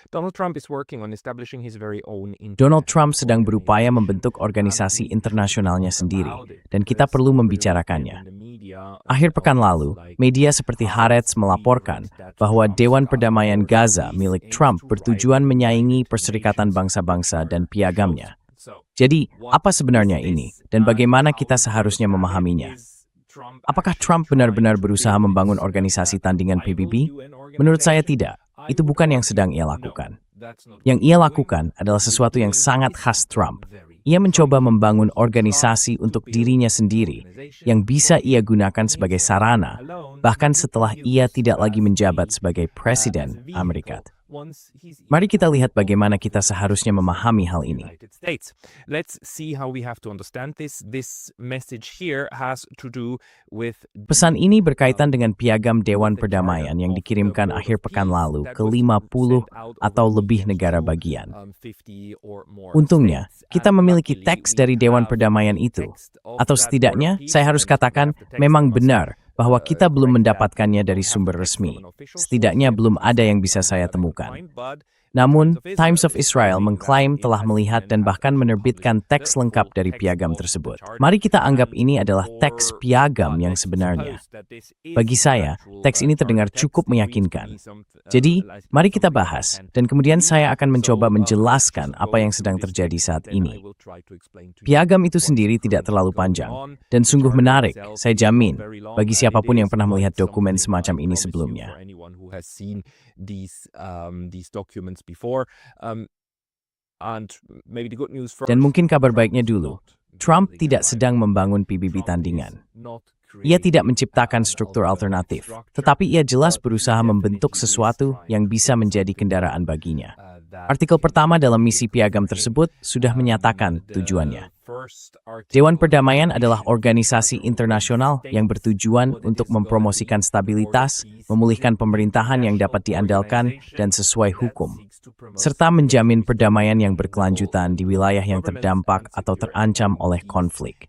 Donald Trump sedang berupaya membentuk organisasi internasionalnya sendiri, dan kita perlu membicarakannya. Akhir pekan lalu, media seperti Haaretz melaporkan bahwa Dewan Perdamaian Gaza milik Trump bertujuan menyaingi Perserikatan Bangsa-Bangsa dan piagamnya. Jadi, apa sebenarnya ini, dan bagaimana kita seharusnya memahaminya? Apakah Trump benar-benar berusaha membangun organisasi tandingan PBB? Menurut saya tidak. Itu bukan yang sedang ia lakukan. Yang ia lakukan adalah sesuatu yang sangat khas Trump. Ia mencoba membangun organisasi untuk dirinya sendiri yang bisa ia gunakan sebagai sarana, bahkan setelah ia tidak lagi menjabat sebagai Presiden Amerika. Mari kita lihat bagaimana kita seharusnya memahami hal ini. Pesan ini berkaitan dengan piagam Dewan Perdamaian yang dikirimkan akhir pekan lalu ke 50 atau lebih negara bagian. Untungnya, kita memiliki teks dari Dewan Perdamaian itu. Atau setidaknya, saya harus katakan memang benar bahwa kita belum mendapatkannya dari sumber resmi. Setidaknya belum ada yang bisa saya temukan. Namun, Times of Israel mengklaim telah melihat dan bahkan menerbitkan teks lengkap dari piagam tersebut. Mari kita anggap ini adalah teks piagam yang sebenarnya. Bagi saya, teks ini terdengar cukup meyakinkan. Jadi, mari kita bahas, dan kemudian saya akan mencoba menjelaskan apa yang sedang terjadi saat ini. Piagam itu sendiri tidak terlalu panjang, dan sungguh menarik, saya jamin, bagi siapapun yang pernah melihat dokumen semacam ini sebelumnya. Dan mungkin kabar baiknya dulu, Trump tidak sedang membangun PBB tandingan. Ia tidak menciptakan struktur alternatif, tetapi ia jelas berusaha membentuk sesuatu yang bisa menjadi kendaraan baginya. Artikel pertama dalam misi piagam tersebut sudah menyatakan tujuannya. Dewan Perdamaian adalah organisasi internasional yang bertujuan untuk mempromosikan stabilitas, memulihkan pemerintahan yang dapat diandalkan dan sesuai hukum, serta menjamin perdamaian yang berkelanjutan di wilayah yang terdampak atau terancam oleh konflik.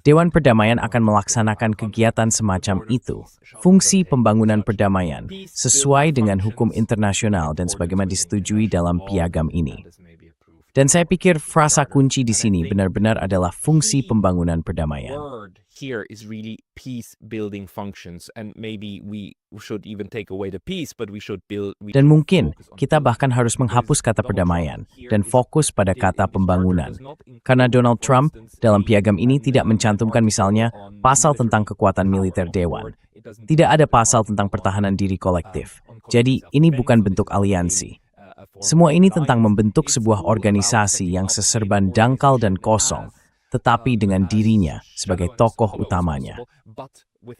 Dewan Perdamaian akan melaksanakan kegiatan semacam itu, fungsi pembangunan perdamaian, sesuai dengan hukum internasional dan sebagaimana disetujui dalam piagam ini. Dan saya pikir frasa kunci di sini benar-benar adalah fungsi pembangunan perdamaian. Dan mungkin kita bahkan harus menghapus kata perdamaian dan fokus pada kata pembangunan. Karena Donald Trump dalam piagam ini tidak mencantumkan misalnya pasal tentang kekuatan militer dewan. Tidak ada pasal tentang pertahanan diri kolektif. Jadi ini bukan bentuk aliansi. Semua ini tentang membentuk sebuah organisasi yang seserban dangkal dan kosong, tetapi dengan dirinya sebagai tokoh utamanya.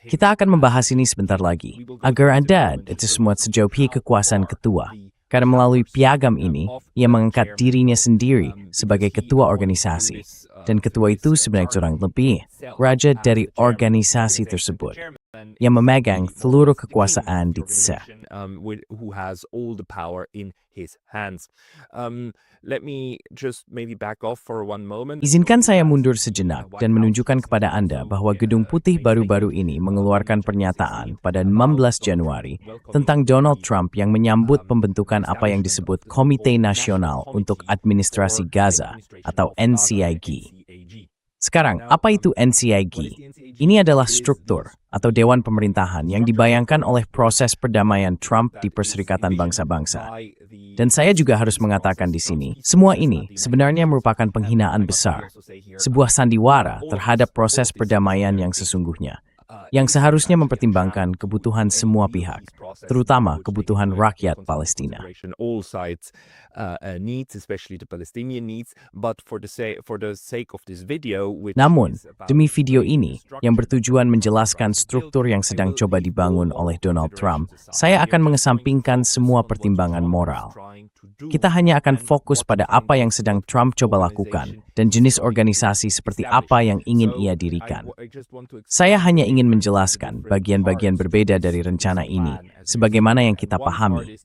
Kita akan membahas ini sebentar lagi, agar Anda itu semua sejauhi kekuasaan ketua. Karena melalui piagam ini, ia mengangkat dirinya sendiri sebagai ketua organisasi. Dan ketua itu sebenarnya kurang lebih raja dari organisasi tersebut, yang memegang seluruh kekuasaan di TSA. Izinkan saya mundur sejenak dan menunjukkan kepada Anda bahwa Gedung Putih baru-baru ini mengeluarkan pernyataan pada 16 Januari tentang Donald Trump yang menyambut pembentukan apa yang disebut Komite Nasional untuk Administrasi Gaza atau NCIG. Sekarang, apa itu NCIG? Ini adalah struktur atau Dewan Pemerintahan yang dibayangkan oleh proses perdamaian Trump di Perserikatan Bangsa-Bangsa. Dan saya juga harus mengatakan di sini, semua ini sebenarnya merupakan penghinaan besar, sebuah sandiwara terhadap proses perdamaian yang sesungguhnya, yang seharusnya mempertimbangkan kebutuhan semua pihak, terutama kebutuhan rakyat Palestina. Namun, demi video ini, yang bertujuan menjelaskan struktur yang sedang coba dibangun oleh Donald Trump, saya akan mengesampingkan semua pertimbangan moral. Kita hanya akan fokus pada apa yang sedang Trump coba lakukan dan jenis organisasi seperti apa yang ingin ia dirikan. Saya hanya ingin menjelaskan bagian-bagian berbeda dari rencana ini sebagaimana yang kita pahami.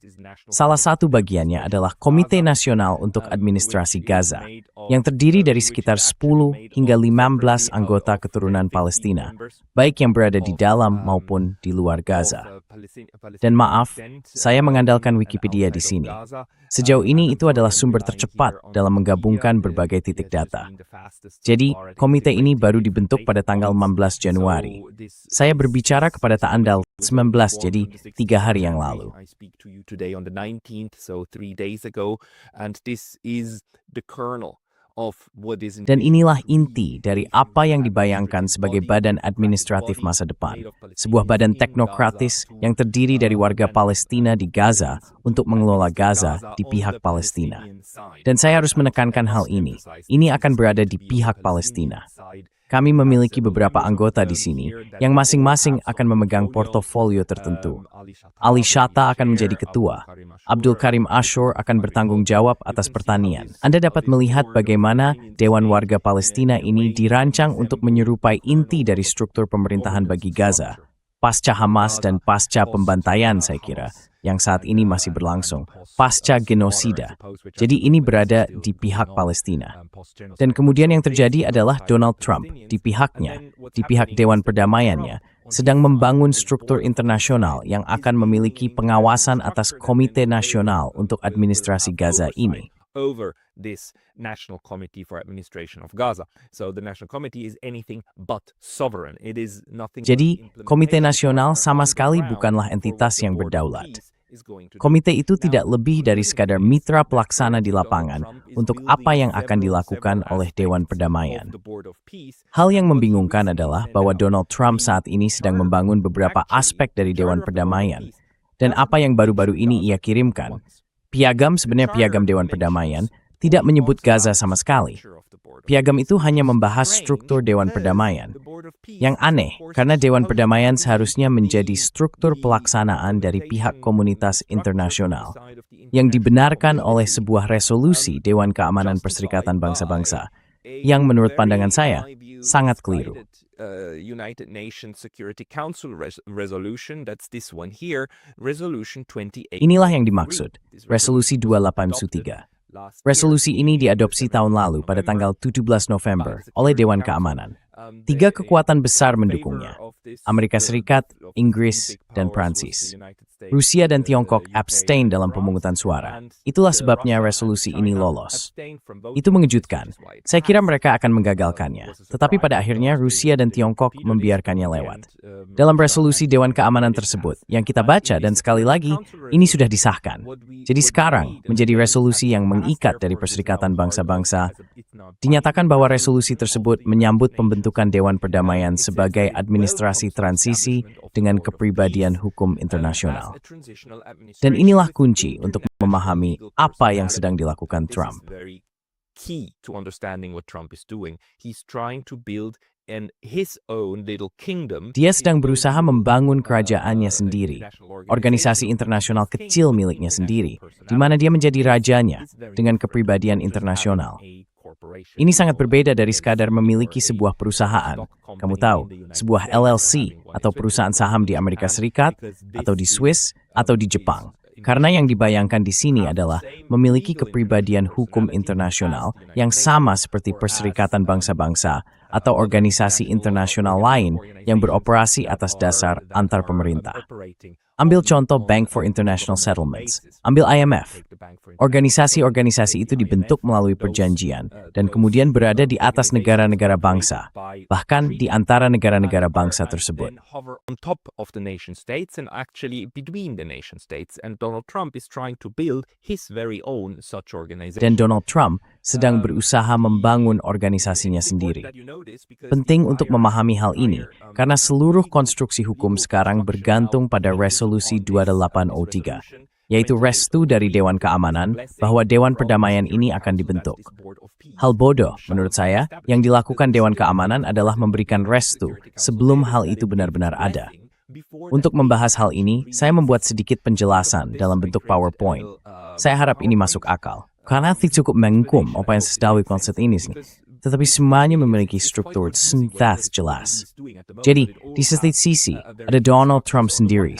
Salah satu bagiannya adalah Komite Nasional untuk Administrasi Gaza, yang terdiri dari sekitar 10 hingga 15 anggota keturunan Palestina, baik yang berada di dalam maupun di luar Gaza. Dan maaf, saya mengandalkan Wikipedia di sini. Sejauh ini itu adalah sumber tercepat dalam menggabungkan berbagai titik data. Jadi, komite ini baru dibentuk pada tanggal 16 Januari. Saya berbicara kepada Ta'andal 19, jadi 3 hari yang lalu. Dan inilah inti dari apa yang dibayangkan sebagai badan administratif masa depan, sebuah badan teknokratis yang terdiri dari warga Palestina di Gaza untuk mengelola Gaza di pihak Palestina. Dan saya harus menekankan hal ini akan berada di pihak Palestina. Kami memiliki beberapa anggota di sini yang masing-masing akan memegang portofolio tertentu. Ali Shatta akan menjadi ketua. Abdul Karim Ashur akan bertanggung jawab atas pertanian. Anda dapat melihat bagaimana Dewan Warga Palestina ini dirancang untuk menyerupai inti dari struktur pemerintahan bagi Gaza, pasca Hamas dan pasca pembantaian saya kira, yang saat ini masih berlangsung, pasca genosida. Jadi ini berada di pihak Palestina. Dan kemudian yang terjadi adalah Donald Trump di pihaknya, di pihak Dewan Perdamaiannya, sedang membangun struktur internasional yang akan memiliki pengawasan atas Komite Nasional untuk Administrasi Gaza ini. Over this National Committee for Administration of Gaza. So the National Committee is anything but sovereign. It is nothing. Jadi, Komite Nasional sama sekali bukanlah entitas yang berdaulat. Komite itu tidak lebih dari sekadar mitra pelaksana di lapangan untuk apa yang akan dilakukan oleh Dewan Perdamaian. Hal yang membingungkan adalah bahwa Donald Trump saat ini sedang membangun beberapa aspek dari Dewan Perdamaian. Dan apa yang baru-baru ini ia kirimkan, sebenarnya piagam Dewan Perdamaian, tidak menyebut Gaza sama sekali. Piagam itu hanya membahas struktur Dewan Perdamaian. Yang aneh, karena Dewan Perdamaian seharusnya menjadi struktur pelaksanaan dari pihak komunitas internasional, yang dibenarkan oleh sebuah resolusi Dewan Keamanan Perserikatan Bangsa-Bangsa, yang menurut pandangan saya, sangat keliru. United Nations Security Council resolution, that's this one here, resolution 28. Inilah yang dimaksud, resolusi 2813. Resolusi ini diadopsi tahun lalu pada tanggal 17 November oleh Dewan Keamanan. 3 kekuatan besar mendukungnya, Amerika Serikat, Inggris, dan Prancis. Rusia dan Tiongkok abstain dalam pemungutan suara. Itulah sebabnya resolusi ini lolos. Itu mengejutkan. Saya kira mereka akan menggagalkannya. Tetapi pada akhirnya Rusia dan Tiongkok membiarkannya lewat. Dalam resolusi Dewan Keamanan tersebut, yang kita baca dan sekali lagi, ini sudah disahkan. Jadi sekarang menjadi resolusi yang mengikat dari Perserikatan Bangsa-Bangsa. Dinyatakan bahwa resolusi tersebut menyambut pembentukan Dewan Perdamaian sebagai administrasi transisi dengan kepribadian hukum internasional. Dan inilah kunci untuk memahami apa yang sedang dilakukan Trump. Key to understanding what Trump is doing. He's trying to build his own little kingdom. Dia sedang berusaha membangun kerajaannya sendiri, organisasi internasional kecil miliknya sendiri, di mana dia menjadi rajanya dengan kepribadian internasional. Ini sangat berbeda dari sekadar memiliki sebuah perusahaan. Kamu tahu, sebuah LLC atau perusahaan saham di Amerika Serikat, atau di Swiss, atau di Jepang. Karena yang dibayangkan di sini adalah memiliki kepribadian hukum internasional yang sama seperti Perserikatan Bangsa-Bangsa atau organisasi internasional lain yang beroperasi atas dasar antar pemerintah. Ambil contoh Bank for International Settlements, ambil IMF. Organisasi-organisasi itu dibentuk melalui perjanjian dan kemudian berada di atas negara-negara bangsa, bahkan di antara negara-negara bangsa tersebut. On top of the nation states and actually between the nation states, and Donald Trump is trying to build his very own such organization. Dan Donald Trump sedang berusaha membangun organisasinya sendiri. Penting untuk memahami hal ini karena seluruh konstruksi hukum sekarang bergantung pada resolusi 2803, yaitu restu dari Dewan Keamanan bahwa Dewan Perdamaian ini akan dibentuk. Hal bodoh, menurut saya, yang dilakukan Dewan Keamanan adalah memberikan restu sebelum hal itu benar-benar ada. Untuk membahas hal ini, saya membuat sedikit penjelasan dalam bentuk PowerPoint. Saya harap ini masuk akal. Karena tidak cukup menghukum apa yang sedang konsep ini, tetapi semuanya memiliki struktur sintas jelas. Jadi, di sisi ada Donald Trump sendiri,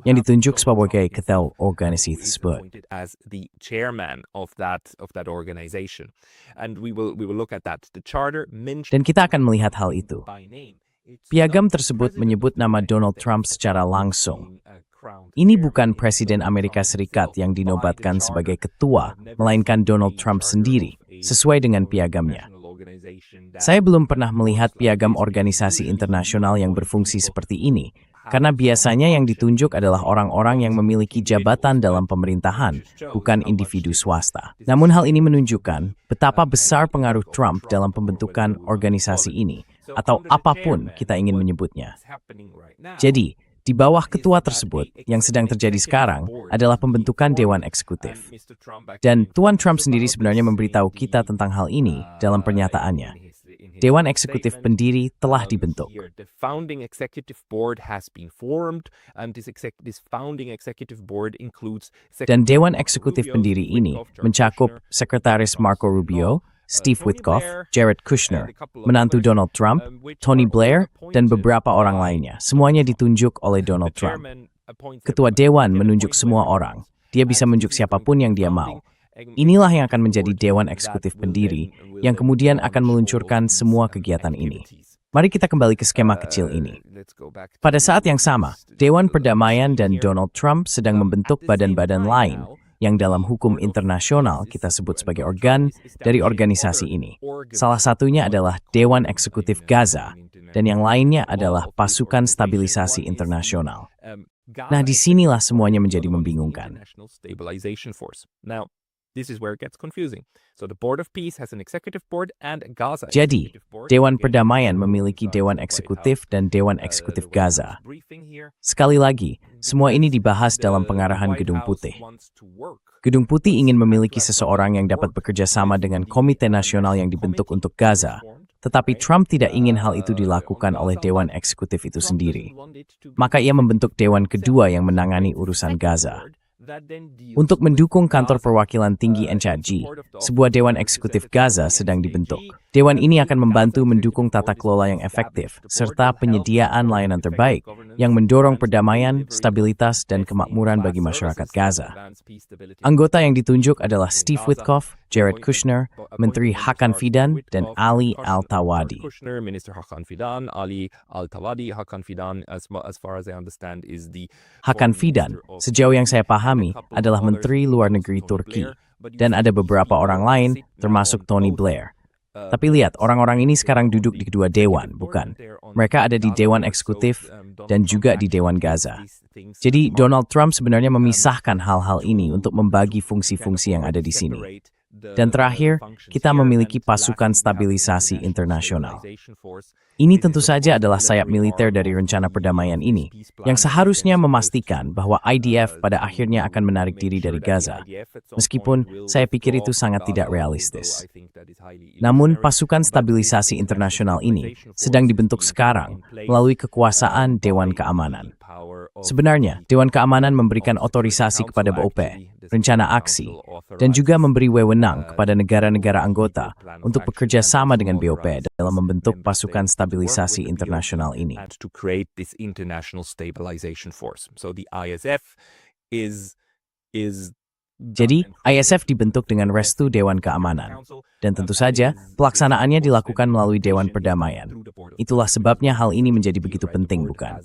yang ditunjuk sebagai ketua organisasi tersebut. appointed as the chairman of that organization, and we will look at that. The charter mentions Dan kita akan melihat hal itu. by name. It's Piagam not tersebut President menyebut nama United Donald States Trump secara langsung. being a crowned Ini chairman. bukan It's Presiden Donald Amerika Trump Serikat himself yang by the dinobatkan charter. sebagai ketua, Never melainkan seen Donald a Trump charter sendiri, of a sesuai dengan piagamnya. international organization that Saya belum pernah melihat works like piagam this. organisasi Usually internasional yang you berfungsi people seperti ini, have karena some biasanya yang function ditunjuk in adalah state. orang-orang yang Those memiliki individuals, jabatan dalam but pemerintahan, it just shows bukan how much individu this is- swasta. this is Namun hal ini shaped menunjukkan betapa and besar the pengaruh impact of Trump dalam or pembentukan whether we want to organisasi call it. ini, So atau under the apapun chairman, kita ingin what menyebutnya. is happening right now Jadi, di bawah is ketua that tersebut, a yang sedang terjadi executive sekarang board adalah is being pembentukan formed, Dewan and Eksekutif. Mr. Trump Dan actually Tuan informs Trump us sendiri about sebenarnya this memberitahu in kita the, tentang hal ini dalam pernyataannya. in his Dewan Eksekutif statement. Pendiri telah dibentuk. Here, the founding executive board has been formed, and this founding executive board includes Dan Secretary Dewan Marco Eksekutif Rubio, Pendiri Steve ini Witkoff, Jared mencakup Kushner, Sekretaris Marco Rubio, Steve Tony Witkoff, Blair, Jared and Kushner, a couple of menantu others, Donald Trump, which Tony are all Blair, dan appointed beberapa orang by lainnya. Semuanya Donald Trump. ditunjuk oleh The Donald Trump. chairman appoints Ketua everybody. Dewan He can menunjuk appoint semua whoever he orang. wants. Dia bisa And menunjuk this is going siapapun to be yang dia founding mau. Inilah yang akan menjadi board Dewan that Eksekutif will Pendiri, then yang kemudian akan launch all meluncurkan of these, semua kegiatan ini. activities. Mari kita kembali ke skema kecil ini. Let's go back Pada to saat yang sama, this- Dewan let's Perdamaian see dan here. Donald Trump sedang membentuk At the same badan-badan time lain now, yang dalam the hukum Board of internasional Peace kita is- sebut and sebagai Donald organ Trump is dari establishing organisasi other ini. organs Salah satunya called adalah the Dewan Common Eksekutif in Gaza, international dan yang lainnya law adalah of this Pasukan organization. Stabilisasi One is the, Internasional. Gaza Nah, disinilah Executive semuanya Board, menjadi the other one is the membingungkan. International Stabilization Force. Now, this is where it gets confusing. So the Board of Peace has an executive board and a Gaza Jadi, executive board. Dewan Again, Perdamaian controlled memiliki inside Dewan the White Eksekutif House. dan Dewan The Eksekutif White House Gaza. briefing here, Sekali lagi, semua ini dibahas dalam the pengarahan White Gedung House Putih. wants to work. Gedung Putih ingin memiliki seseorang yang dapat bekerja sama dengan Komite Nasional yang dibentuk untuk Gaza, tetapi Trump tidak ingin hal itu dilakukan oleh Dewan Eksekutif itu sendiri. Maka ia membentuk Dewan kedua yang menangani urusan Gaza. Untuk mendukung kantor perwakilan tinggi NCAG, sebuah Dewan Eksekutif Gaza sedang dibentuk. Dewan ini akan membantu mendukung tata kelola yang efektif, serta penyediaan layanan terbaik yang mendorong perdamaian, stabilitas, dan kemakmuran bagi masyarakat Gaza. Anggota yang ditunjuk adalah Steve Witkoff, Jared Kushner, Menteri Hakan Fidan, dan Ali Al-Tawadi. Kushner, Minister Hakan Fidan, Ali Al-Tawadi. Hakan Fidan, as far as I understand, is the Hakan Fidan, sejauh yang saya pahami, adalah Menteri Luar Negeri Turki, dan ada beberapa orang lain, termasuk Tony Blair. Tapi lihat, orang-orang ini sekarang duduk di kedua dewan, bukan? Mereka ada di Dewan Eksekutif dan juga di Dewan Gaza. Jadi Donald Trump sebenarnya memisahkan hal-hal ini untuk membagi fungsi-fungsi yang ada di sini. Dan terakhir, kita memiliki Pasukan Stabilisasi Internasional. Ini tentu saja adalah sayap militer dari rencana perdamaian ini, yang seharusnya memastikan bahwa IDF pada akhirnya akan menarik diri dari Gaza. Meskipun saya pikir itu sangat tidak realistis. Namun, Pasukan Stabilisasi Internasional ini sedang dibentuk sekarang melalui kekuasaan Dewan Keamanan. Sebenarnya, Dewan Keamanan memberikan otorisasi kepada BOP, rencana aksi, dan juga memberi wewenang kepada negara-negara anggota untuk bekerja sama dengan BOP dalam membentuk Pasukan Stabilisasi Internasional ini. And to create this international stabilization force. So the ISF is Jadi, ISF dibentuk dengan restu Dewan Keamanan. Dan tentu saja, pelaksanaannya dilakukan melalui Dewan Perdamaian. Itulah sebabnya hal ini menjadi begitu penting, bukan?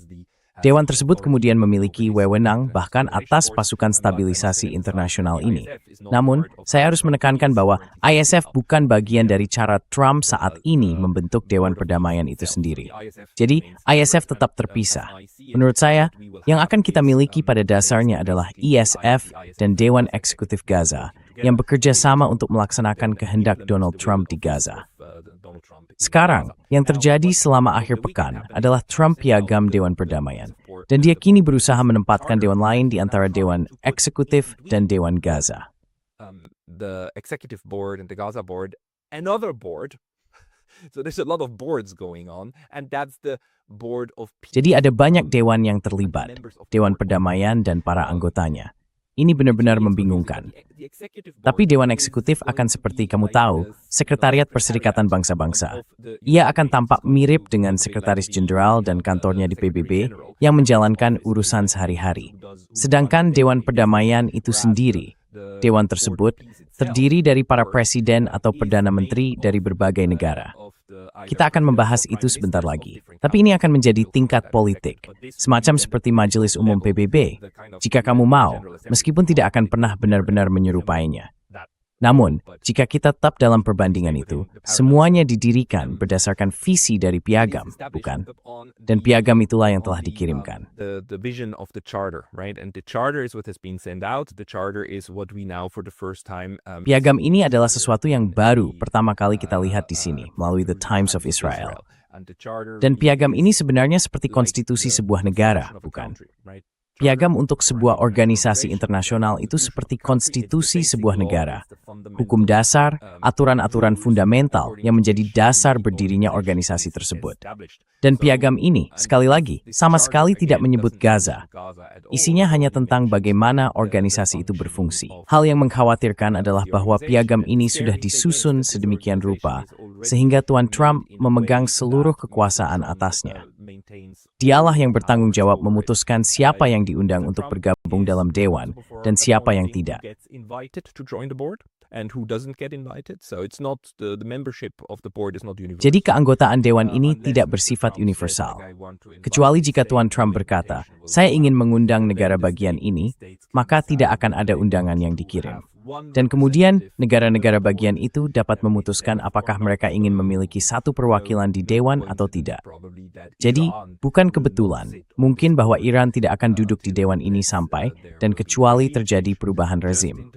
Dewan tersebut kemudian memiliki wewenang bahkan atas Pasukan Stabilisasi Internasional ini. Namun, saya harus menekankan bahwa ISF bukan bagian dari cara Trump saat ini membentuk Dewan Perdamaian itu sendiri. Jadi, ISF tetap terpisah. Menurut saya, yang akan kita miliki pada dasarnya adalah ISF dan Dewan Eksekutif Gaza, yang bekerja sama untuk melaksanakan kehendak Donald Trump di Gaza. Sekarang, yang terjadi selama akhir pekan adalah Trump piagam Dewan Perdamaian, dan dia kini berusaha menempatkan dewan lain di antara Dewan Eksekutif dan Dewan Gaza. The executive board and the Gaza board, another board. So there's a lot of boards going on, and that's the board of peace. Jadi ada banyak dewan yang terlibat, Dewan Perdamaian dan para anggotanya. Ini benar-benar membingungkan. Tapi Dewan Eksekutif akan seperti kamu tahu, Sekretariat Perserikatan Bangsa-Bangsa. Ia akan tampak mirip dengan Sekretaris Jenderal dan kantornya di PBB yang menjalankan urusan sehari-hari. Sedangkan Dewan Perdamaian itu sendiri, dewan tersebut terdiri dari para presiden atau perdana menteri dari berbagai negara. Kita akan membahas itu sebentar lagi. Tapi ini akan menjadi tingkat politik, semacam seperti Majelis Umum PBB, jika kamu mau, meskipun tidak akan pernah benar-benar menyerupainya. Namun, jika kita tetap dalam perbandingan itu, semuanya didirikan berdasarkan visi dari piagam, bukan? Dan piagam itulah yang telah dikirimkan. The vision of the charter, right? And the charter is what has been sent out. The charter is what we now for the first time Piagam ini adalah sesuatu yang baru pertama kali kita lihat di sini melalui The Times of Israel. Dan piagam ini sebenarnya seperti konstitusi sebuah negara, bukan? Piagam untuk sebuah organisasi internasional itu seperti konstitusi sebuah negara. Hukum dasar, aturan-aturan fundamental yang menjadi dasar berdirinya organisasi tersebut. Dan piagam ini, sekali lagi, sama sekali tidak menyebut Gaza. Isinya hanya tentang bagaimana organisasi itu berfungsi. Hal yang mengkhawatirkan adalah bahwa piagam ini sudah disusun sedemikian rupa, sehingga Tuan Trump memegang seluruh kekuasaan atasnya. Dialah yang bertanggung jawab memutuskan siapa yang diundang untuk bergabung dalam dewan dan siapa yang tidak. Jadi keanggotaan dewan ini tidak bersifat universal. Kecuali jika Tuan Trump berkata, saya ingin mengundang negara bagian ini, maka tidak akan ada undangan yang dikirim. Dan kemudian, negara-negara bagian itu dapat memutuskan apakah mereka ingin memiliki satu perwakilan di dewan atau tidak. Jadi, bukan kebetulan, mungkin bahwa Iran tidak akan duduk di dewan ini sampai, dan kecuali terjadi perubahan rezim.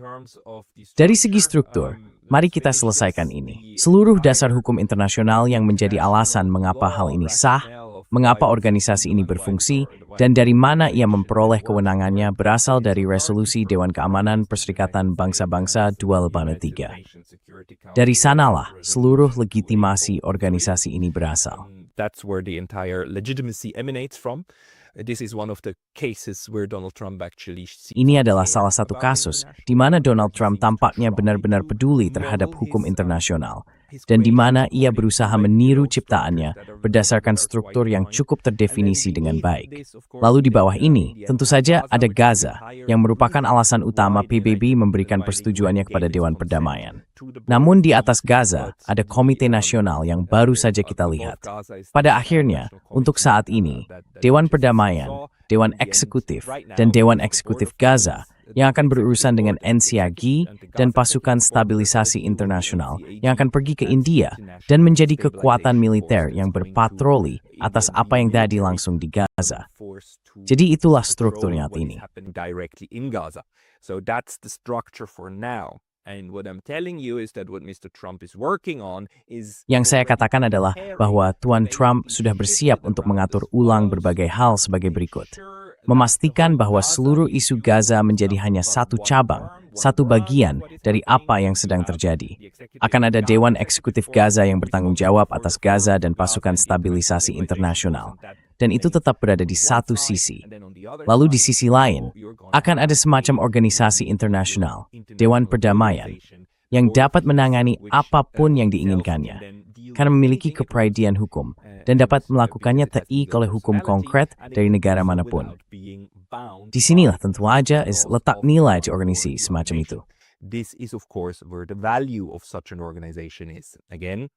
Dari segi struktur, mari kita selesaikan ini. Seluruh dasar hukum internasional yang menjadi alasan mengapa hal ini sah, mengapa organisasi ini berfungsi, dan dari mana ia memperoleh kewenangannya berasal dari resolusi Dewan Keamanan Perserikatan Bangsa-Bangsa 283. Dari sanalah seluruh legitimasi organisasi ini berasal. That's where the entire legitimacy emanates from. This is one of the cases where Donald Trump actually Ini adalah salah satu kasus di mana Donald Trump tampaknya benar-benar peduli terhadap hukum internasional dan di mana ia berusaha meniru ciptaannya berdasarkan struktur yang cukup terdefinisi dengan baik. Lalu di bawah ini, tentu saja ada Gaza yang merupakan alasan utama PBB memberikan persetujuannya kepada Dewan Perdamaian. Namun di atas Gaza, ada Komite Nasional yang baru saja kita lihat. Pada akhirnya, untuk saat ini, Dewan Perdamaian, Dewan Eksekutif, dan Dewan Eksekutif Gaza yang akan berurusan dengan NCIG dan pasukan stabilisasi internasional yang akan pergi ke India dan menjadi kekuatan militer yang berpatroli atas apa yang tadi langsung di Gaza. Jadi itulah struktur nyata ini. Yang saya katakan adalah bahwa Tuan Trump sudah bersiap untuk mengatur ulang berbagai hal sebagai berikut. Memastikan bahwa seluruh isu Gaza menjadi hanya satu cabang, satu bagian dari apa yang sedang terjadi. Akan ada Dewan Eksekutif Gaza yang bertanggung jawab atas Gaza dan pasukan stabilisasi internasional. Dan itu tetap berada di satu sisi. Lalu di sisi lain, akan ada semacam organisasi internasional, Dewan Perdamaian, yang dapat menangani apapun yang diinginkannya, karena memiliki kepribadian hukum, dan dapat melakukannya teik oleh hukum konkret dari negara manapun. Disinilah tentu saja letak nilai di organisasi semacam itu. This is of course where the value of such an organization is. Again,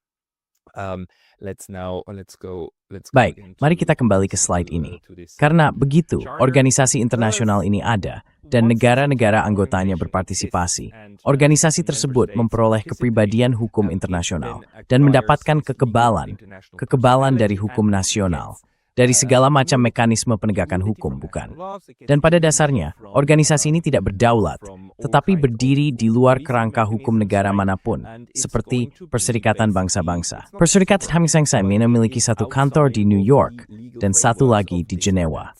Baik, mari kita kembali ke slide ini. Karena begitu organisasi internasional ini ada dan negara-negara anggotanya berpartisipasi, organisasi tersebut memperoleh kepribadian hukum internasional dan mendapatkan kekebalan dari hukum nasional, dari segala macam mekanisme penegakan hukum, bukan? Dan pada dasarnya, organisasi ini tidak berdaulat, tetapi berdiri di luar kerangka hukum negara manapun, seperti Perserikatan Bangsa-Bangsa. Perserikatan Bangsa-Bangsa memiliki satu kantor di New York dan satu lagi di Jenewa.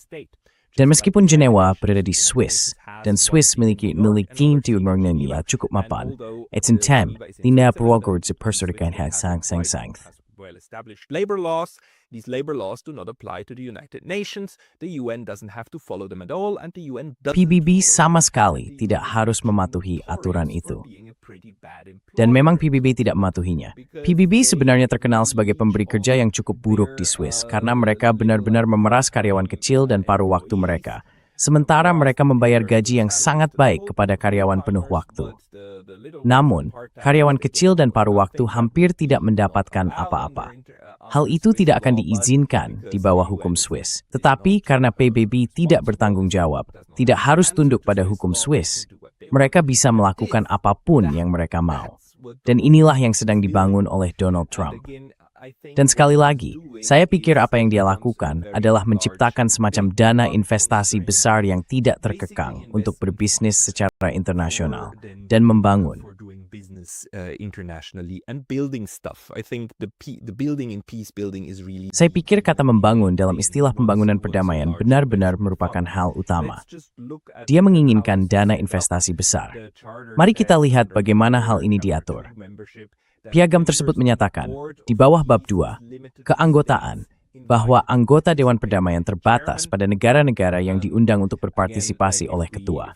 Dan meskipun Jenewa berada di Swiss, dan Swiss memiliki nilai cukup mapan, it's in tidak perlu Perserikatan Bangsa-Bangsa. well-established labor laws, these labor laws do not apply to the United Nations. The UN doesn't have to follow them at all, and the UN doesn't. PBB sama sekali tidak harus mematuhi aturan itu. Dan memang PBB tidak mematuhinya. PBB sebenarnya terkenal sebagai pemberi kerja yang cukup buruk di Swiss karena mereka benar-benar memeras karyawan kecil dan paruh waktu mereka. Sementara mereka membayar gaji yang sangat baik kepada karyawan penuh waktu. Namun, karyawan kecil dan paruh waktu hampir tidak mendapatkan apa-apa. Hal itu tidak akan diizinkan di bawah hukum Swiss. Tetapi karena PBB tidak bertanggung jawab, tidak harus tunduk pada hukum Swiss, mereka bisa melakukan apapun yang mereka mau. Dan inilah yang sedang dibangun oleh Donald Trump. Dan sekali lagi, saya pikir apa yang dia lakukan adalah menciptakan semacam dana investasi besar yang tidak terkekang untuk berbisnis secara internasional dan membangun. Saya pikir kata membangun dalam istilah pembangunan perdamaian benar-benar merupakan hal utama. Dia menginginkan dana investasi besar. Mari kita lihat bagaimana hal ini diatur. Piagam tersebut menyatakan, di bawah bab 2, keanggotaan, bahwa anggota Dewan Perdamaian terbatas pada negara-negara yang diundang untuk berpartisipasi oleh ketua.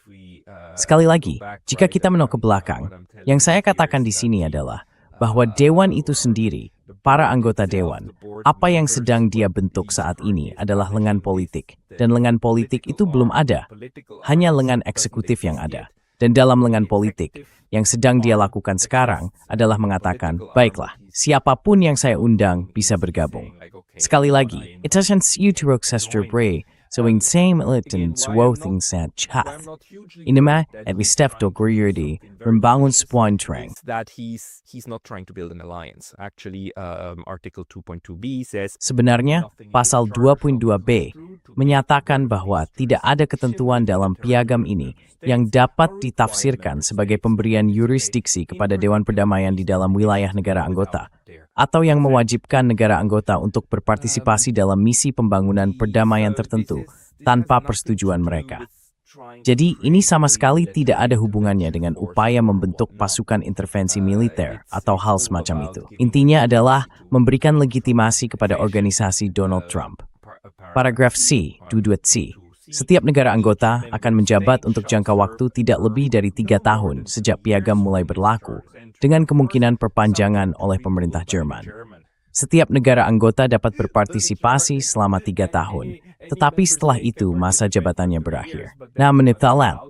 Sekali lagi, jika kita menoleh ke belakang, yang saya katakan di sini adalah bahwa Dewan itu sendiri, para anggota Dewan, apa yang sedang dia bentuk saat ini adalah lengan politik, dan lengan politik itu belum ada, hanya lengan eksekutif yang ada. Dan dalam lengan politik, yang sedang dia lakukan sekarang adalah mengatakan, baiklah, siapapun yang saya undang bisa bergabung. Sekali lagi, itasyans uteroksaster bre, sewing same eliten swothing sad chath. Inima at Vistef Dogriyerdi, membangun sebuah terang. That he's not trying to build an alliance. Actually, Article 2.2b says Sebenarnya, pasal 2.2b menyatakan bahwa tidak ada ketentuan dalam piagam ini yang dapat ditafsirkan sebagai pemberian yurisdiksi kepada Dewan Perdamaian di dalam wilayah negara anggota, atau yang mewajibkan negara anggota untuk berpartisipasi dalam misi pembangunan perdamaian tertentu tanpa persetujuan mereka. Jadi, ini sama sekali tidak ada hubungannya dengan upaya membentuk pasukan intervensi militer atau hal semacam itu. Intinya adalah memberikan legitimasi kepada organisasi Donald Trump. Paragraf C, Duduet C. Setiap negara anggota akan menjabat untuk jangka waktu tidak lebih dari 3 tahun sejak piagam mulai berlaku, dengan kemungkinan perpanjangan oleh pemerintah Jerman. Setiap negara anggota dapat berpartisipasi selama 3 tahun, tetapi setelah itu masa jabatannya berakhir. Nah, menitalat,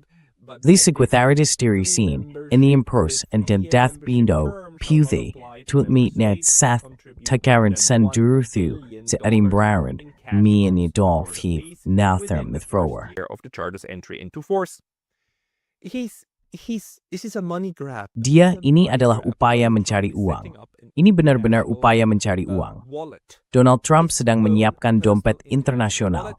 this secretariat theory seen in the impros and den death bindo, puthi, to meet net sath, takaran senduruthu, to Edinburgh, me and the Adolf he now therm the thrower. of the charter's entry into force. This is a money grab. Dia ini adalah upaya mencari uang. Ini benar-benar upaya mencari uang. Donald Trump sedang menyiapkan dompet internasional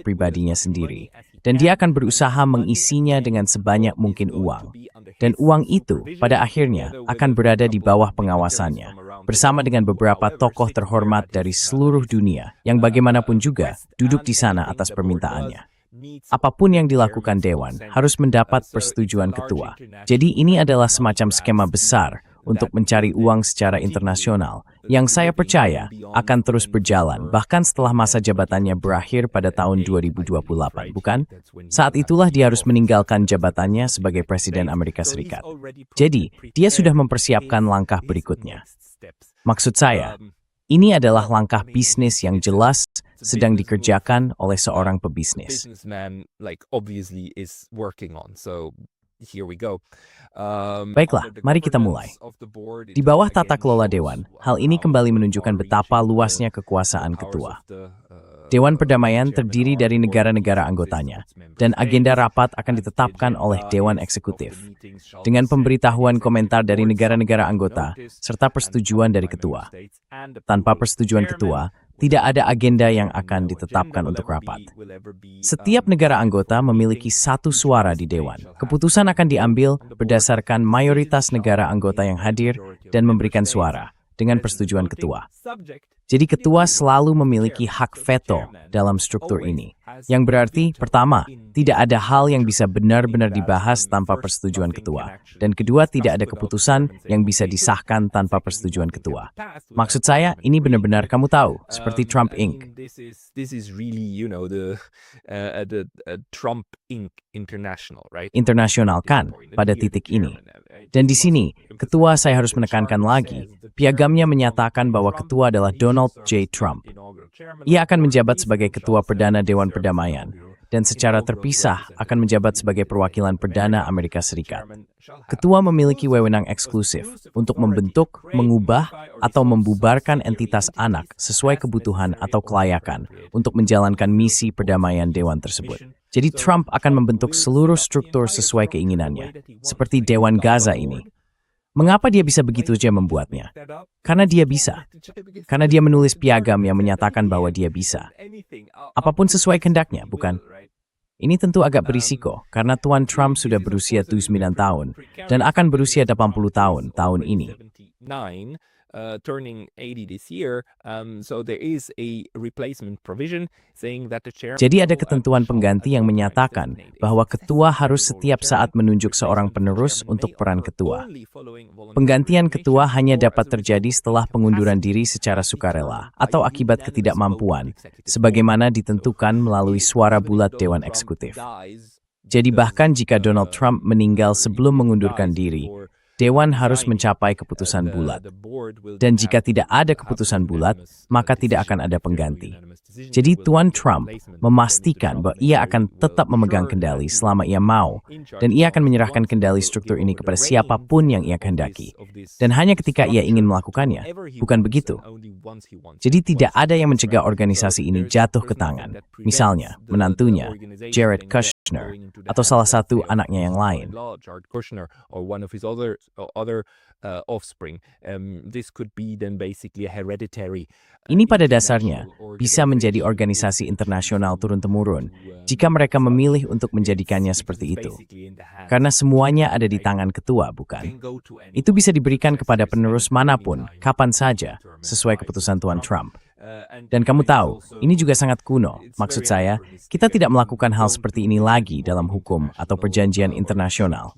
pribadinya sendiri. Dan dia akan berusaha mengisinya dengan sebanyak mungkin uang. Dan uang itu pada akhirnya akan berada di bawah pengawasannya, bersama dengan beberapa tokoh terhormat dari seluruh dunia yang bagaimanapun juga duduk di sana atas permintaannya. Apapun yang dilakukan Dewan harus mendapat persetujuan ketua. Jadi ini adalah semacam skema besar untuk mencari uang secara internasional yang saya percaya akan terus berjalan bahkan setelah masa jabatannya berakhir pada tahun 2028, bukan? Saat itulah dia harus meninggalkan jabatannya sebagai Presiden Amerika Serikat. Jadi, dia sudah mempersiapkan langkah berikutnya. Maksud saya, ini adalah langkah bisnis yang jelas sedang dikerjakan oleh seorang pebisnis. Baiklah, mari kita mulai. Di bawah tata kelola Dewan, hal ini kembali menunjukkan betapa luasnya kekuasaan ketua. Dewan Perdamaian terdiri dari negara-negara anggotanya, dan agenda rapat akan ditetapkan oleh Dewan Eksekutif, dengan pemberitahuan komentar dari negara-negara anggota, serta persetujuan dari ketua. Tanpa persetujuan ketua, tidak ada agenda yang akan ditetapkan untuk rapat. Setiap negara anggota memiliki satu suara di Dewan. Keputusan akan diambil berdasarkan mayoritas negara anggota yang hadir dan memberikan suara, dengan persetujuan ketua. Jadi ketua selalu memiliki hak veto dalam struktur ini. Yang berarti, pertama, tidak ada hal yang bisa benar-benar dibahas tanpa persetujuan ketua. Dan kedua, tidak ada keputusan yang bisa disahkan tanpa persetujuan ketua. Maksud saya, ini benar-benar kamu tahu, seperti Trump Inc. This is really, the Trump Inc. International, right? Internasional kan, pada titik ini. Dan di sini, ketua saya harus menekankan lagi, piagamnya menyatakan bahwa ketua adalah Donald J. Trump. Ia akan menjabat sebagai ketua perdana Dewan Perdamaian, dan secara terpisah akan menjabat sebagai perwakilan perdana Amerika Serikat. Ketua memiliki wewenang eksklusif untuk membentuk, mengubah, atau membubarkan entitas anak sesuai kebutuhan atau kelayakan untuk menjalankan misi perdamaian Dewan tersebut. Jadi Trump akan membentuk seluruh struktur sesuai keinginannya, seperti Dewan Gaza ini. Mengapa dia bisa begitu saja membuatnya? Karena dia bisa. Karena dia menulis piagam yang menyatakan bahwa dia bisa. Apapun sesuai kehendaknya, bukan? Ini tentu agak berisiko, karena Tuan Trump sudah berusia 79 tahun, dan akan berusia 80 tahun ini. Turning 80 this year, so there is a replacement provision saying that the chair. Jadi ada ketentuan pengganti yang menyatakan bahwa ketua harus setiap saat menunjuk seorang penerus untuk peran ketua. Penggantian ketua hanya dapat terjadi setelah pengunduran diri secara sukarela atau akibat ketidakmampuan, sebagaimana ditentukan melalui suara bulat Dewan Eksekutif. Jadi bahkan jika Donald Trump meninggal sebelum mengundurkan diri, Dewan harus mencapai keputusan bulat. Dan jika tidak ada keputusan bulat, maka tidak akan ada pengganti. Jadi Tuan Trump memastikan bahwa ia akan tetap memegang kendali selama ia mau, dan ia akan menyerahkan kendali struktur ini kepada siapapun yang ia kehendaki. Dan hanya ketika ia ingin melakukannya, bukan begitu? Jadi tidak ada yang mencegah organisasi ini jatuh ke tangan, misalnya menantunya, Jared Kushner, atau salah satu anaknya yang lain. Ini pada dasarnya bisa menjadi organisasi internasional turun-temurun jika mereka memilih untuk menjadikannya seperti itu. Karena semuanya ada di tangan ketua, bukan? Itu bisa diberikan kepada penerus manapun, kapan saja, sesuai keputusan Tuan Trump. Dan kamu tahu, ini juga sangat kuno. Maksud saya, kita tidak melakukan hal seperti ini lagi dalam hukum atau perjanjian internasional.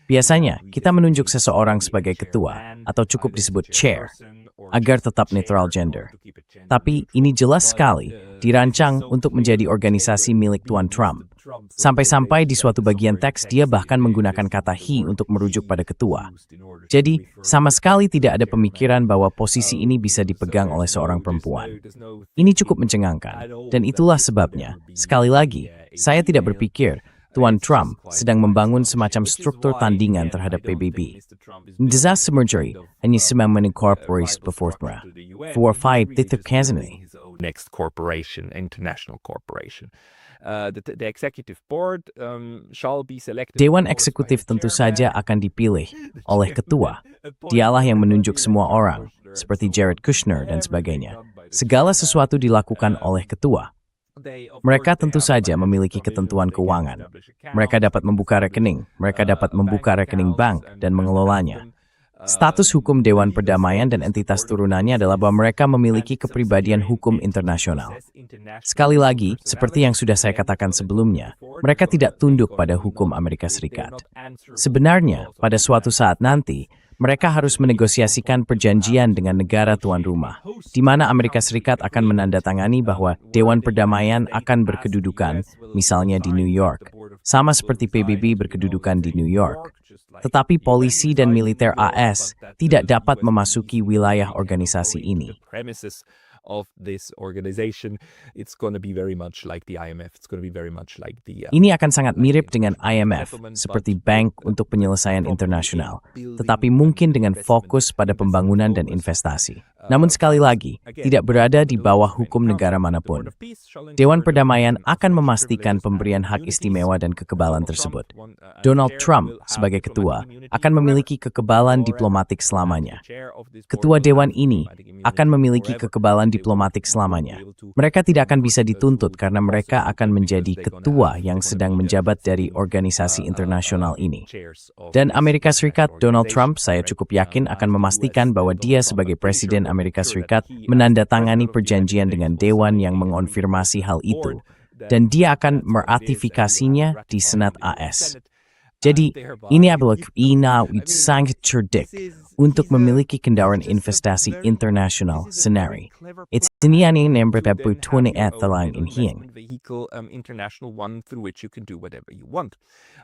Biasanya, kita menunjuk seseorang sebagai ketua, atau cukup disebut chair, agar tetap netral gender. Tapi ini jelas sekali dirancang untuk menjadi organisasi milik Tuan Trump. Sampai-sampai di suatu bagian teks dia bahkan menggunakan kata he untuk merujuk pada ketua. Jadi, sama sekali tidak ada pemikiran bahwa posisi ini bisa dipegang oleh seorang perempuan. Ini cukup mencengangkan, dan itulah sebabnya, sekali lagi, saya tidak berpikir Tuan Trump sedang membangun semacam struktur tandingan terhadap PBB. Disaster mergeri hanya semang mengincorporate beforthra. For fight tetap kasanay. Next corporation, international corporation. The executive board shall be selected. Dewan Eksekutif tentu saja akan dipilih oleh ketua. Dialah yang menunjuk semua orang, seperti Jared Kushner dan sebagainya. Segala sesuatu dilakukan oleh ketua. Mereka tentu saja memiliki ketentuan keuangan. Mereka dapat membuka rekening, mereka dapat membuka rekening bank dan mengelolanya. Status hukum Dewan Perdamaian dan entitas turunannya adalah bahwa mereka memiliki kepribadian hukum internasional. Sekali lagi, seperti yang sudah saya katakan sebelumnya, mereka tidak tunduk pada hukum Amerika Serikat. Sebenarnya, pada suatu saat nanti, mereka harus menegosiasikan perjanjian dengan negara tuan rumah, di mana Amerika Serikat akan menandatangani bahwa Dewan Perdamaian akan berkedudukan, misalnya di New York, sama seperti PBB berkedudukan di New York. Tetapi polisi dan militer AS tidak dapat memasuki wilayah organisasi ini. Of this organization, it's going to be very much like the IMF. It's going to be very much like the. Ini akan sangat mirip dengan IMF, seperti bank untuk penyelesaian internasional, tetapi mungkin dengan fokus pada pembangunan dan investasi. Namun sekali lagi, tidak berada di bawah hukum negara manapun. Dewan Perdamaian akan memastikan pemberian hak istimewa dan kekebalan tersebut. Donald Trump, sebagai ketua, akan memiliki kekebalan diplomatik selamanya. Ketua Dewan ini akan memiliki kekebalan diplomatik selamanya. Mereka tidak akan bisa dituntut karena mereka akan menjadi ketua yang sedang menjabat dari organisasi internasional ini. Dan Amerika Serikat, Donald Trump, saya cukup yakin akan memastikan bahwa dia sebagai Presiden Amerika Serikat menandatangani perjanjian dengan Dewan yang mengonfirmasi hal itu. dan dia akan meratifikasinya di Senat AS. Jadi, ini adalah keinginan sangat cerdik untuk memiliki kendaraan investasi internasional sendiri. Ini yang berkebutuhan telah inhiang. Vehicle, international one through which you can do whatever you want.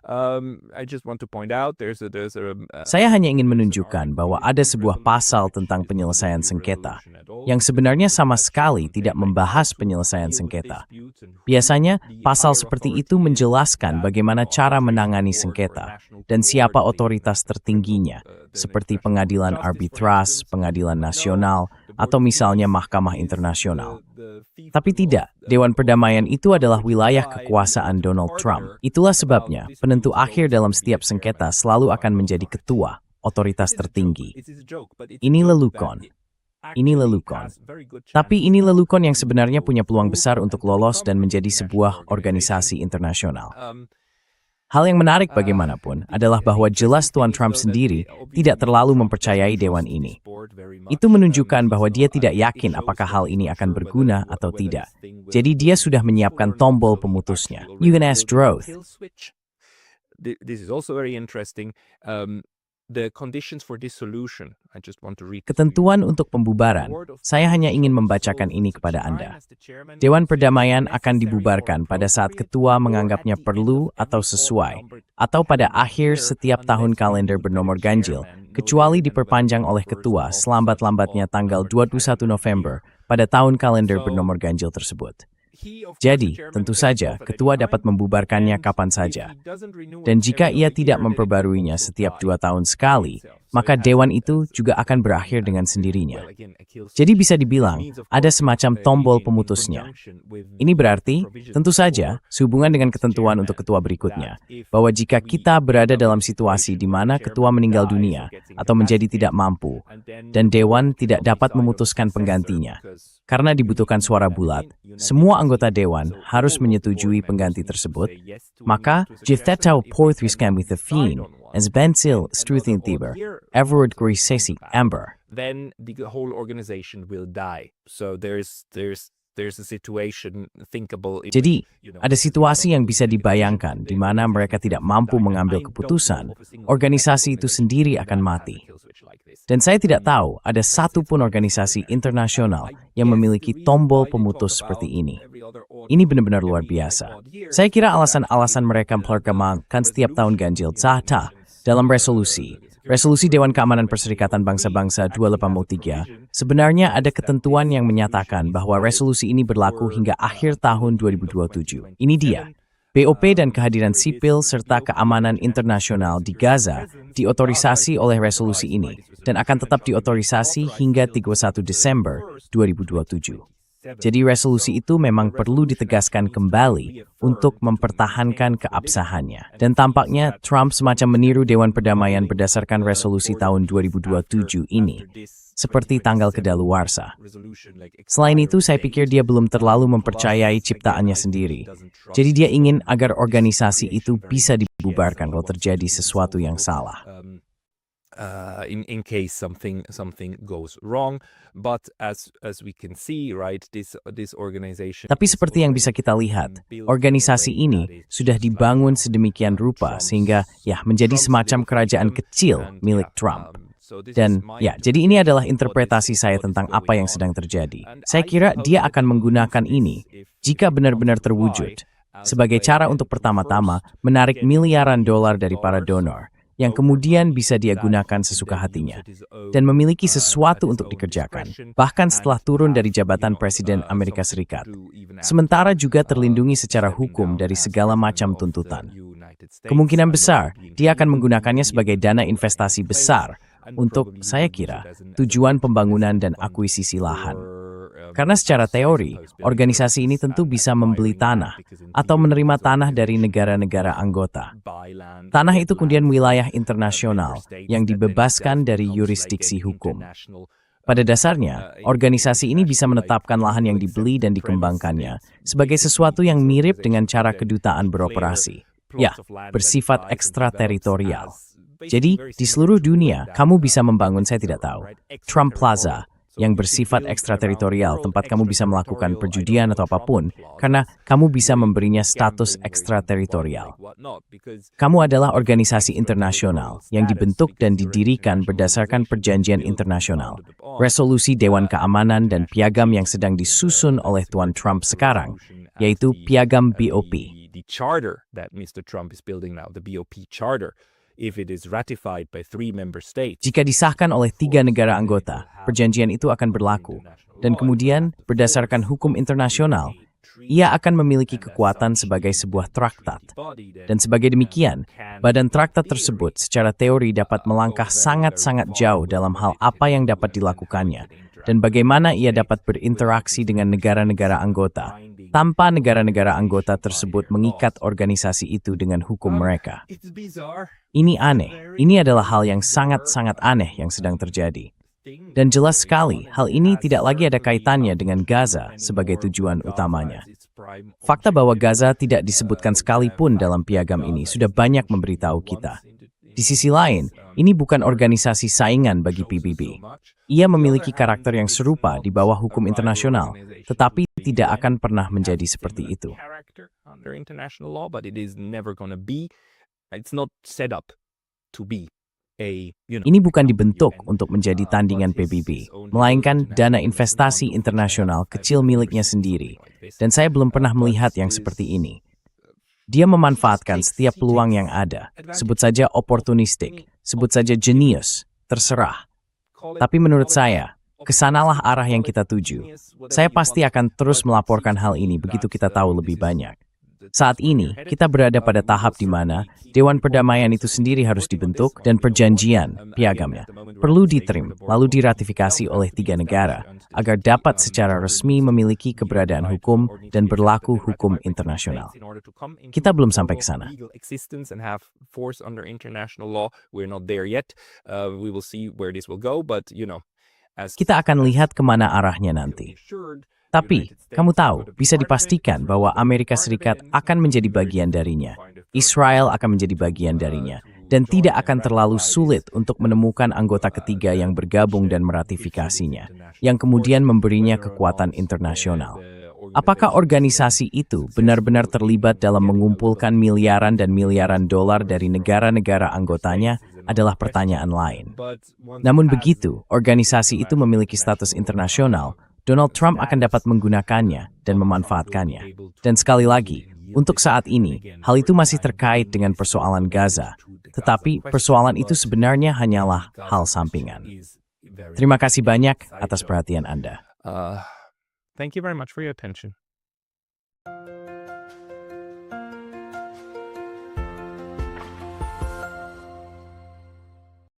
I just want to point out Saya hanya ingin menunjukkan bahwa ada sebuah pasal tentang penyelesaian sengketa yang sebenarnya sama sekali tidak membahas penyelesaian sengketa. Biasanya, pasal seperti itu menjelaskan bagaimana cara menangani sengketa dan siapa otoritas tertingginya, seperti pengadilan arbitras, pengadilan nasional, atau misalnya Mahkamah Internasional. Tapi tidak, Dewan Perdamaian itu adalah wilayah kekuasaan Donald Trump. Itulah sebabnya, penentu akhir dalam setiap sengketa selalu akan menjadi ketua, otoritas tertinggi. Ini lelukon. Ini lelukon. Tapi ini lelukon yang sebenarnya punya peluang besar untuk lolos dan menjadi sebuah organisasi internasional. Hal yang menarik bagaimanapun adalah bahwa jelas Tuan Trump sendiri tidak terlalu mempercayai dewan ini. Itu menunjukkan bahwa dia tidak yakin apakah hal ini akan berguna atau tidak. Jadi dia sudah menyiapkan tombol pemutusnya. You can ask Droth. This is also very interesting. The conditions for dissolution. I just want to read. Ketentuan untuk pembubaran. Saya hanya ingin membacakan ini kepada Anda. Dewan Perdamaian akan dibubarkan pada saat ketua menganggapnya perlu atau sesuai, atau pada akhir setiap tahun kalender bernomor ganjil, kecuali diperpanjang oleh ketua selambat-lambatnya tanggal 21 November pada tahun kalender bernomor ganjil tersebut. Jadi, tentu saja, ketua dapat membubarkannya kapan saja. Dan jika ia tidak memperbaruinya setiap 2 tahun sekali, maka dewan itu juga akan berakhir dengan sendirinya. Jadi bisa dibilang, ada semacam tombol pemutusnya. Ini berarti, tentu saja, sehubungan dengan ketentuan untuk ketua berikutnya, bahwa jika kita berada dalam situasi di mana ketua meninggal dunia atau menjadi tidak mampu, dan dewan tidak dapat memutuskan penggantinya, karena dibutuhkan suara bulat, semua anggota dewan harus menyetujui pengganti tersebut, maka Jithetau Porthwiskan with the Fiend, as Bensil Struthin Tiber, Everard Grisesi Amber. Then the whole organization will die. So there's a situation thinkable. Jadi, ada situasi yang bisa dibayangkan di mana mereka tidak mampu mengambil keputusan, organisasi itu sendiri akan mati. Dan saya tidak tahu ada satu pun organisasi internasional yang memiliki tombol pemutus seperti ini. Ini benar-benar luar biasa. Saya kira alasan-alasan mereka memperkembangkan setiap tahun ganjil Zahta dalam resolusi Dewan Keamanan Perserikatan Bangsa-Bangsa 283, sebenarnya ada ketentuan yang menyatakan bahwa resolusi ini berlaku hingga akhir tahun 2027. Ini dia. BOP dan kehadiran sipil serta keamanan internasional di Gaza diotorisasi oleh resolusi ini dan akan tetap diotorisasi hingga 31 Desember 2027. Jadi resolusi itu memang perlu ditegaskan kembali untuk mempertahankan keabsahannya. Dan tampaknya Trump semacam meniru Dewan Perdamaian berdasarkan resolusi tahun 2027 ini, seperti tanggal kedaluarsa. Selain itu, saya pikir dia belum terlalu mempercayai ciptaannya sendiri. Jadi dia ingin agar organisasi itu bisa dibubarkan kalau terjadi sesuatu yang salah. In case something goes wrong, but as we can see, right, this organization. Tapi seperti yang bisa kita lihat, organisasi ini sudah dibangun sedemikian rupa sehingga menjadi semacam kerajaan kecil milik Trump. Dan jadi ini adalah interpretasi saya tentang apa yang sedang terjadi. Saya kira dia akan menggunakan ini jika benar-benar terwujud sebagai cara untuk pertama-tama menarik miliaran dolar dari para donor, yang kemudian bisa dia gunakan sesuka hatinya, dan memiliki sesuatu untuk dikerjakan, bahkan setelah turun dari jabatan Presiden Amerika Serikat. Sementara juga terlindungi secara hukum dari segala macam tuntutan. Kemungkinan besar, dia akan menggunakannya sebagai dana investasi besar untuk, saya kira, tujuan pembangunan dan akuisisi lahan. Karena secara teori, organisasi ini tentu bisa membeli tanah atau menerima tanah dari negara-negara anggota. Tanah itu kemudian wilayah internasional yang dibebaskan dari yurisdiksi hukum. Pada dasarnya, organisasi ini bisa menetapkan lahan yang dibeli dan dikembangkannya sebagai sesuatu yang mirip dengan cara kedutaan beroperasi. Bersifat ekstrateritorial. Jadi, di seluruh dunia, kamu bisa membangun, saya tidak tahu, Trump Plaza, yang bersifat ekstrateritorial, tempat kamu bisa melakukan perjudian atau apapun, karena kamu bisa memberinya status ekstrateritorial. Kamu adalah organisasi internasional yang dibentuk dan didirikan berdasarkan perjanjian internasional, resolusi Dewan Keamanan dan piagam yang sedang disusun oleh Tuan Trump sekarang, yaitu piagam BOP. The charter that Mr. Trump is building now, the BOP charter, if it is ratified by 3 member states. Jika disahkan oleh 3 negara anggota, perjanjian itu akan berlaku, dan kemudian berdasarkan hukum internasional, ia akan memiliki kekuatan sebagai sebuah traktat. Dan sebagai demikian, badan traktat tersebut secara teori dapat melangkah sangat-sangat jauh dalam hal apa yang dapat dilakukannya, dan bagaimana ia dapat berinteraksi dengan negara-negara anggota, tanpa negara-negara anggota tersebut mengikat organisasi itu dengan hukum mereka. Ini aneh. Ini adalah hal yang sangat-sangat aneh yang sedang terjadi. Dan jelas sekali, hal ini tidak lagi ada kaitannya dengan Gaza sebagai tujuan utamanya. Fakta bahwa Gaza tidak disebutkan sekalipun dalam piagam ini sudah banyak memberitahu kita. Di sisi lain, ini bukan organisasi saingan bagi PBB. Ia memiliki karakter yang serupa di bawah hukum internasional, tetapi tidak akan pernah menjadi seperti itu. Ini bukan dibentuk untuk menjadi tandingan PBB, melainkan dana investasi internasional kecil miliknya sendiri. Dan saya belum pernah melihat yang seperti ini. Dia memanfaatkan setiap peluang yang ada, sebut saja oportunistik, sebut saja jenius, terserah. Tapi menurut saya, kesanalah arah yang kita tuju. Saya pasti akan terus melaporkan hal ini begitu kita tahu lebih banyak. Saat ini, kita berada pada tahap di mana Dewan Perdamaian itu sendiri harus dibentuk dan perjanjian, piagamnya, perlu diterima, lalu diratifikasi oleh 3 negara, agar dapat secara resmi memiliki keberadaan hukum dan berlaku hukum internasional. Kita belum sampai ke sana. Kita akan lihat kemana arahnya nanti. Tapi, kamu tahu, bisa dipastikan bahwa Amerika Serikat akan menjadi bagian darinya. Israel akan menjadi bagian darinya. Dan tidak akan terlalu sulit untuk menemukan anggota ketiga yang bergabung dan meratifikasinya, yang kemudian memberinya kekuatan internasional. Apakah organisasi itu benar-benar terlibat dalam mengumpulkan miliaran dan miliaran dolar dari negara-negara anggotanya adalah pertanyaan lain. Namun begitu, organisasi itu memiliki status internasional, Donald Trump akan dapat menggunakannya dan memanfaatkannya. Dan sekali lagi, untuk saat ini, hal itu masih terkait dengan persoalan Gaza. Tetapi persoalan itu sebenarnya hanyalah hal sampingan. Terima kasih banyak atas perhatian Anda. Thank you very much for your attention.